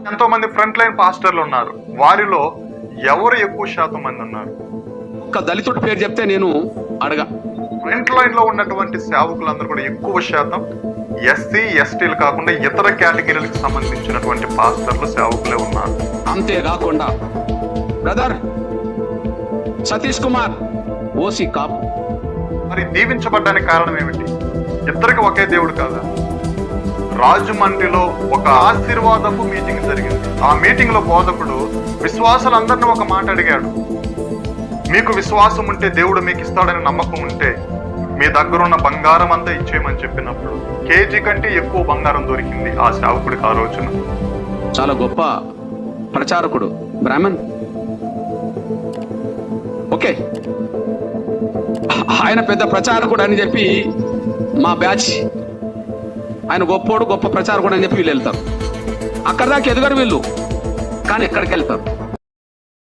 ఎంతో మంది front line పాస్టర్లు ఉన్నారు. వారిలో ఎవరు ఎక్కువ శాతం మంది ఉన్నారు? ఒక్క దళితుడి పేరు చెప్తే నేను అడగా. ఫ్రంట్ లైన్ లో ఉన్నటువంటి సేవకులందరూ కూడా ఎక్కువ శాతం ఎస్సీ ఎస్టీలు కాకుండా ఇతర కేటగిరీలకు సంబంధించినటువంటి పాస్టర్లు సేవకులే ఉన్నారు. అంతేకాకుండా బ్రదర్ సతీష్ కుమార్ ఓసీ కాపు. మరి దీవించబడ్డానికి కారణం ఏమిటి? ఇద్దరికి ఒకే దేవుడు కాదా? రాజమండ్రిలో ఒక ఆశీర్వాదపు మీటింగ్ జరిగింది. ఆ మీటింగ్ లో బోధకుడు విశ్వాసులందరినీ ఒక మాట అడిగాడు. మీకు విశ్వాసం ఉంటే దేవుడు మీకు ఇస్తాడని నమ్మకం ఉంటే మీ దగ్గర ఉన్న బంగారం అంతా ఇచ్చేయమని చెప్పినప్పుడు కేజీ కంటే ఎక్కువ బంగారం దొరికింది ఆ సేవకుడికి ఆ రోజున. చాలా గొప్ప ప్రచారకుడు, బ్రాహ్మణ్. ఓకే, ఆయన పెద్ద ప్రచారకుడు అని చెప్పి మా బ్యాచ్, ఆయన గొప్పోడు గొప్ప ప్రచారకుడు అని చెప్పి వీళ్ళు వెళ్తారు. అక్కడ దాకా ఎదుగరు వీళ్ళు, కానీ ఎక్కడికి వెళ్తారు?